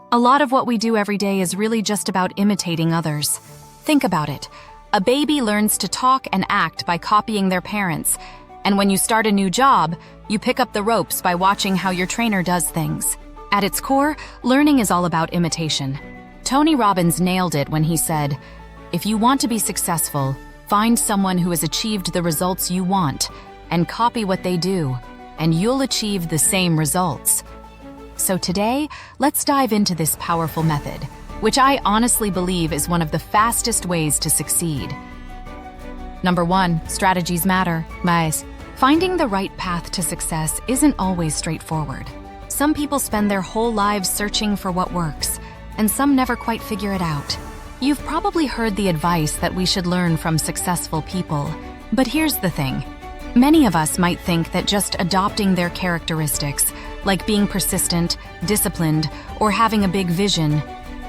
A lot of what we do every day is really just about imitating others. Think about it. A baby learns to talk and act by copying their parents. And when you start a new job, you pick up the ropes by watching how your trainer does things. At its core, learning is all about imitation. Tony Robbins nailed it when he said, "If you want to be successful, find someone who has achieved the results you want and copy what they do, and you'll achieve the same results." So today, let's dive into this powerful method, which I honestly believe is one of the fastest ways to succeed. Number 1, strategies matter. Mas. Finding the right path to success isn't always straightforward. Some people spend their whole lives searching for what works, and some never quite figure it out. You've probably heard the advice that we should learn from successful people, but here's the thing. Many of us might think that just adopting their characteristics, like being persistent, disciplined, or having a big vision,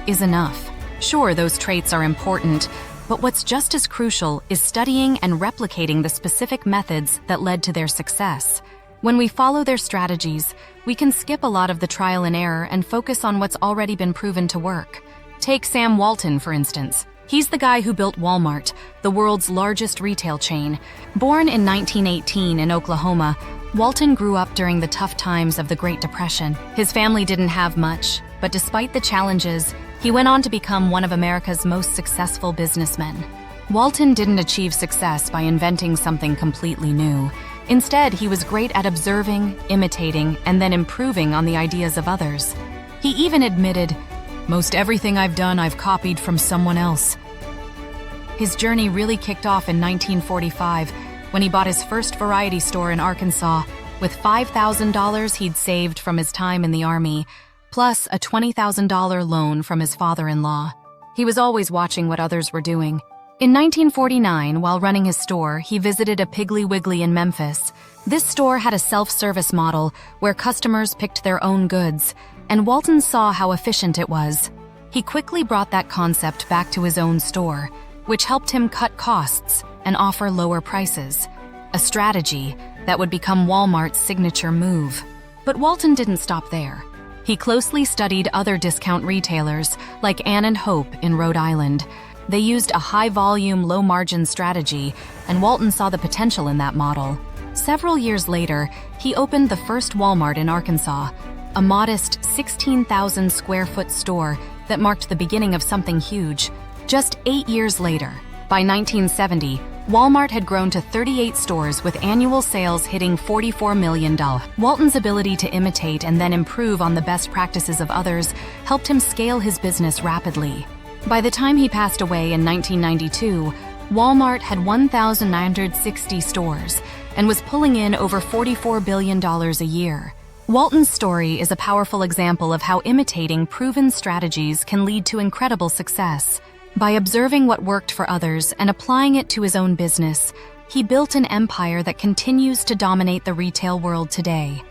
is enough. Sure, those traits are important, but what's just as crucial is studying and replicating the specific methods that led to their success. When we follow their strategies, we can skip a lot of the trial and error and focus on what's already been proven to work. Take Sam Walton, for instance. He's the guy who built Walmart, the world's largest retail chain. Born in 1918 in Oklahoma, Walton grew up during the tough times of the Great Depression. His family didn't have much, but despite the challenges, he went on to become one of America's most successful businessmen. Walton didn't achieve success by inventing something completely new. Instead, he was great at observing, imitating, and then improving on the ideas of others. He even admitted, "Most everything I've done, I've copied from someone else." His journey really kicked off in 1945 when he bought his first variety store in Arkansas with $5,000 he'd saved from his time in the Army, plus a $20,000 loan from his father-in-law. He was always watching what others were doing. In 1949, while running his store, he visited a Piggly Wiggly in Memphis. This store had a self-service model where customers picked their own goods, and Walton saw how efficient it was. He quickly brought that concept back to his own store, which helped him cut costs and offer lower prices, a strategy that would become Walmart's signature move. But Walton didn't stop there. He closely studied other discount retailers like Ann and Hope in Rhode Island. They used a high-volume, low-margin strategy, and Walton saw the potential in that model. Several years later, he opened the first Walmart in Arkansas, a modest 16,000-square-foot store that marked the beginning of something huge. Just 8 years later, by 1970, Walmart had grown to 38 stores with annual sales hitting $44 million. Walton's ability to imitate and then improve on the best practices of others helped him scale his business rapidly. By the time he passed away in 1992, Walmart had 1,960 stores and was pulling in over $44 billion a year. Walton's story is a powerful example of how imitating proven strategies can lead to incredible success. By observing what worked for others and applying it to his own business, he built an empire that continues to dominate the retail world today.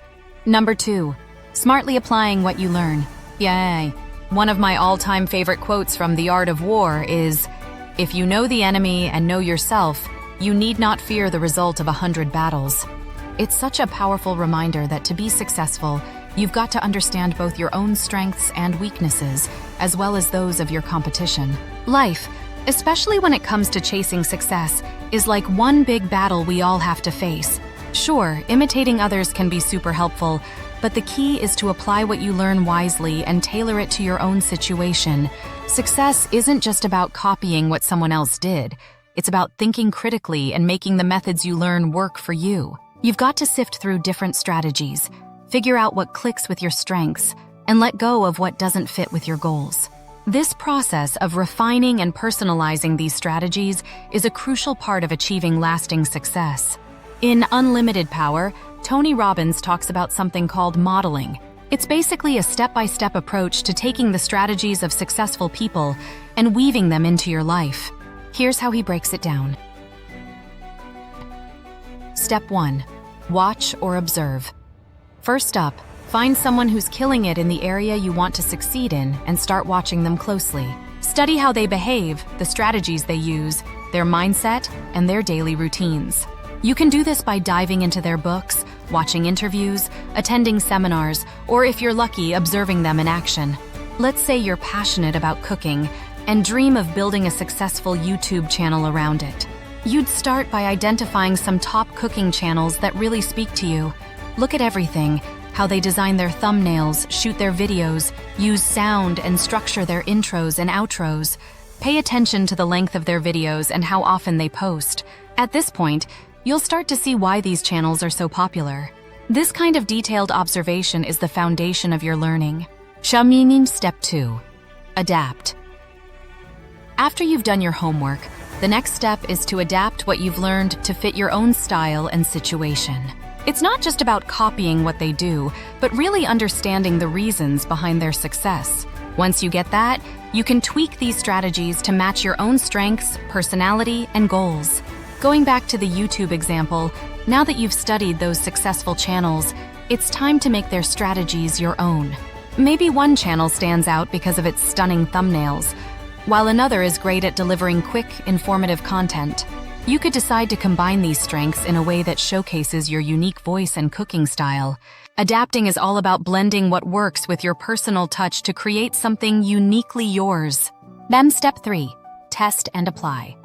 Number 2, smartly applying what you learn. Yay! One of my all-time favorite quotes from The Art of War is, "If you know the enemy and know yourself, you need not fear the result of 100 battles." It's such a powerful reminder that to be successful, you've got to understand both your own strengths and weaknesses, as well as those of your competition. Life, especially when it comes to chasing success, is like one big battle we all have to face. Sure, imitating others can be super helpful, but the key is to apply what you learn wisely and tailor it to your own situation. Success isn't just about copying what someone else did. It's about thinking critically and making the methods you learn work for you. You've got to sift through different strategies, figure out what clicks with your strengths, and let go of what doesn't fit with your goals. This process of refining and personalizing these strategies is a crucial part of achieving lasting success. In Unlimited Power, Tony Robbins talks about something called modeling. It's basically a step-by-step approach to taking the strategies of successful people and weaving them into your life. Here's how he breaks it down. Step 1. Watch or observe. First up, find someone who's killing it in the area you want to succeed in and start watching them closely. Study how they behave, the strategies they use, their mindset, and their daily routines. You can do this by diving into their books, watching interviews, attending seminars, or if you're lucky, observing them in action. Let's say you're passionate about cooking and dream of building a successful YouTube channel around it. You'd start by identifying some top cooking channels that really speak to you. Look at everything, how they design their thumbnails, shoot their videos, use sound and structure their intros and outros. Pay attention to the length of their videos and how often they post. At this point, you'll start to see why these channels are so popular. This kind of detailed observation is the foundation of your learning. Step 2. Adapt. After you've done your homework, the next step is to adapt what you've learned to fit your own style and situation. It's not just about copying what they do, but really understanding the reasons behind their success. Once you get that, you can tweak these strategies to match your own strengths, personality, and goals. Going back to the YouTube example, now that you've studied those successful channels, it's time to make their strategies your own. Maybe one channel stands out because of its stunning thumbnails, while another is great at delivering quick, informative content. You could decide to combine these strengths in a way that showcases your unique voice and cooking style. Adapting is all about blending what works with your personal touch to create something uniquely yours. Then step 3, test and apply.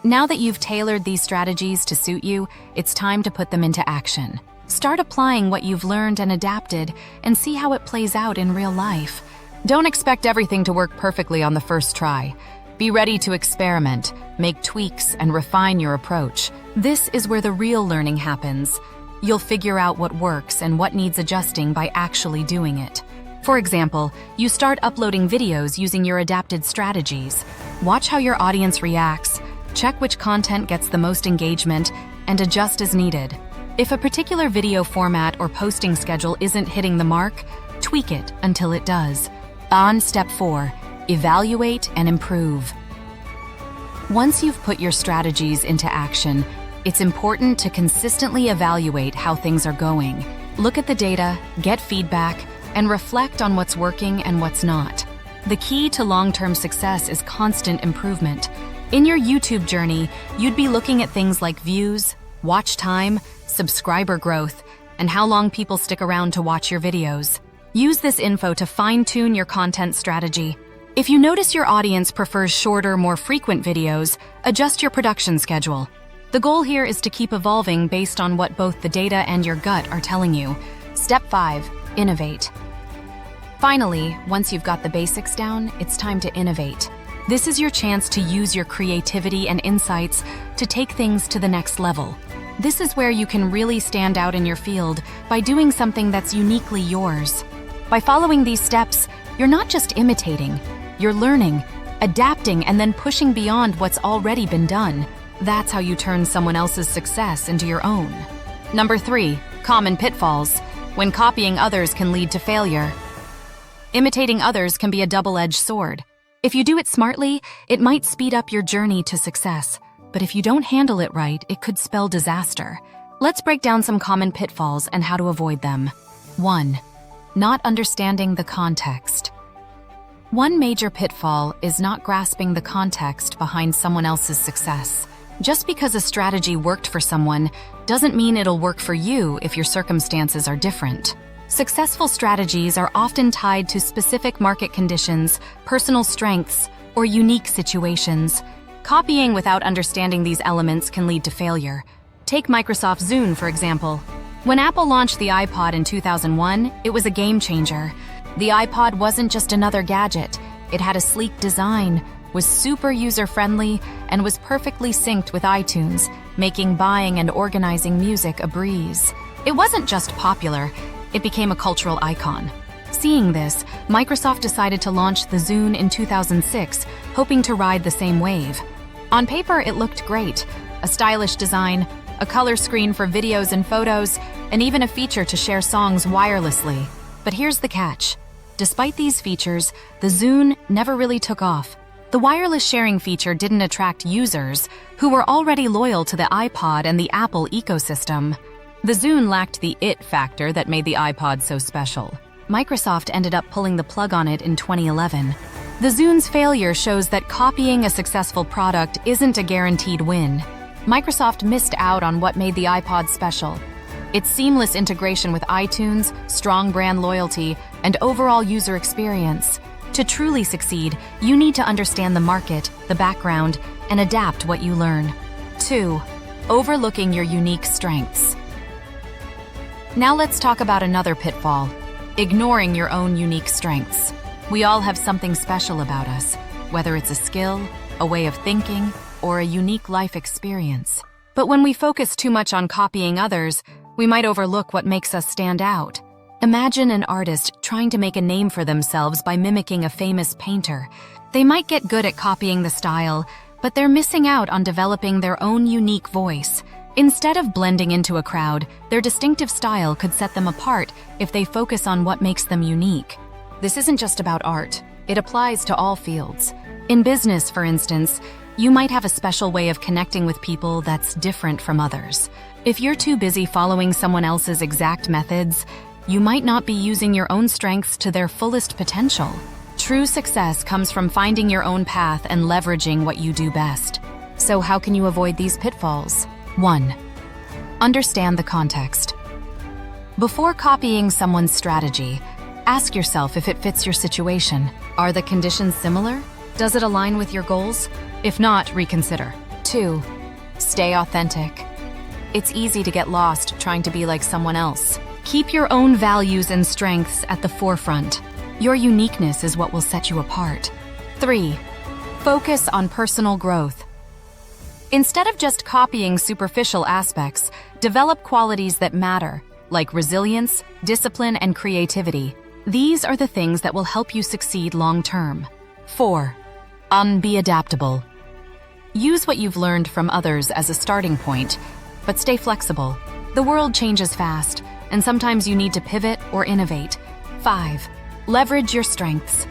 Now that you've tailored these strategies to suit you, it's time to put them into action. Start applying what you've learned and adapted and see how it plays out in real life. Don't expect everything to work perfectly on the first try. Be ready to experiment, make tweaks, and refine your approach. This is where the real learning happens. You'll figure out what works and what needs adjusting by actually doing it. For example, you start uploading videos using your adapted strategies. Watch how your audience reacts, check which content gets the most engagement, and adjust as needed. If a particular video format or posting schedule isn't hitting the mark, tweak it until it does. On step 4, evaluate and improve. Once you've put your strategies into action, it's important to consistently evaluate how things are going. Look at the data, get feedback, and reflect on what's working and what's not. The key to long-term success is constant improvement. In your YouTube journey, you'd be looking at things like views, watch time, subscriber growth, and how long people stick around to watch your videos. Use this info to fine-tune your content strategy. If you notice your audience prefers shorter, more frequent videos, adjust your production schedule. The goal here is to keep evolving based on what both the data and your gut are telling you. Step 5, innovate. Finally, once you've got the basics down, it's time to innovate. This is your chance to use your creativity and insights to take things to the next level. This is where you can really stand out in your field by doing something that's uniquely yours. By following these steps, you're not just imitating, you're learning, adapting, and then pushing beyond what's already been done. That's how you turn someone else's success into your own. Number 3, common pitfalls. When copying others can lead to failure. Imitating others can be a double-edged sword. If you do it smartly, it might speed up your journey to success. But if you don't handle it right, it could spell disaster. Let's break down some common pitfalls and how to avoid them. 1. Not understanding the context. One major pitfall is not grasping the context behind someone else's success. Just because a strategy worked for someone doesn't mean it'll work for you if your circumstances are different. Successful strategies are often tied to specific market conditions, personal strengths, or unique situations. Copying without understanding these elements can lead to failure. Take Microsoft's Zune, for example. When Apple launched the iPod in 2001, it was a game changer. The iPod wasn't just another gadget. It had a sleek design, was super user-friendly, and was perfectly synced with iTunes, making buying and organizing music a breeze. It wasn't just popular, it became a cultural icon. Seeing this, Microsoft decided to launch the Zune in 2006, hoping to ride the same wave. On paper, it looked great. A stylish design, a color screen for videos and photos, and even a feature to share songs wirelessly. But here's the catch. Despite these features, the Zune never really took off. The wireless sharing feature didn't attract users who were already loyal to the iPod and the Apple ecosystem. The Zune lacked the it factor that made the iPod so special. Microsoft ended up pulling the plug on it in 2011. The Zune's failure shows that copying a successful product isn't a guaranteed win. Microsoft missed out on what made the iPod special. Its seamless integration with iTunes, strong brand loyalty, and overall user experience. To truly succeed, you need to understand the market, the background, and adapt what you learn. 2. Overlooking your unique strengths. Now let's talk about another pitfall: ignoring your own unique strengths. We all have something special about us, whether it's a skill, a way of thinking, or a unique life experience. But when we focus too much on copying others, we might overlook what makes us stand out. Imagine an artist trying to make a name for themselves by mimicking a famous painter. They might get good at copying the style, but they're missing out on developing their own unique voice. Instead of blending into a crowd, their distinctive style could set them apart if they focus on what makes them unique. This isn't just about art. It applies to all fields. In business, for instance, you might have a special way of connecting with people that's different from others. If you're too busy following someone else's exact methods, you might not be using your own strengths to their fullest potential. True success comes from finding your own path and leveraging what you do best. So how can you avoid these pitfalls? 1. Understand the context. Before copying someone's strategy, ask yourself if it fits your situation. Are the conditions similar? Does it align with your goals? If not, reconsider. 2. Stay authentic. It's easy to get lost trying to be like someone else. Keep your own values and strengths at the forefront. Your uniqueness is what will set you apart. 3. Focus on personal growth. Instead of just copying superficial aspects, develop qualities that matter, like resilience, discipline, and creativity. These are the things that will help you succeed long-term. 4. Be adaptable. Use what you've learned from others as a starting point, but stay flexible. The world changes fast, and sometimes you need to pivot or innovate. 5. Leverage your strengths.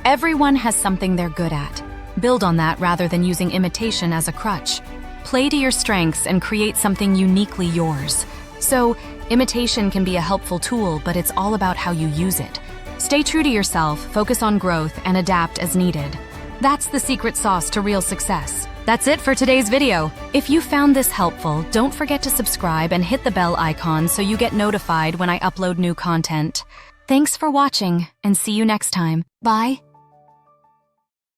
Everyone has something they're good at. Build on that rather than using imitation as a crutch. Play to your strengths and create something uniquely yours. So, imitation can be a helpful tool, but it's all about how you use it. Stay true to yourself, focus on growth, and adapt as needed. That's the secret sauce to real success. That's it for today's video. If you found this helpful, don't forget to subscribe and hit the bell icon so you get notified when I upload new content. Thanks for watching, and see you next time. Bye.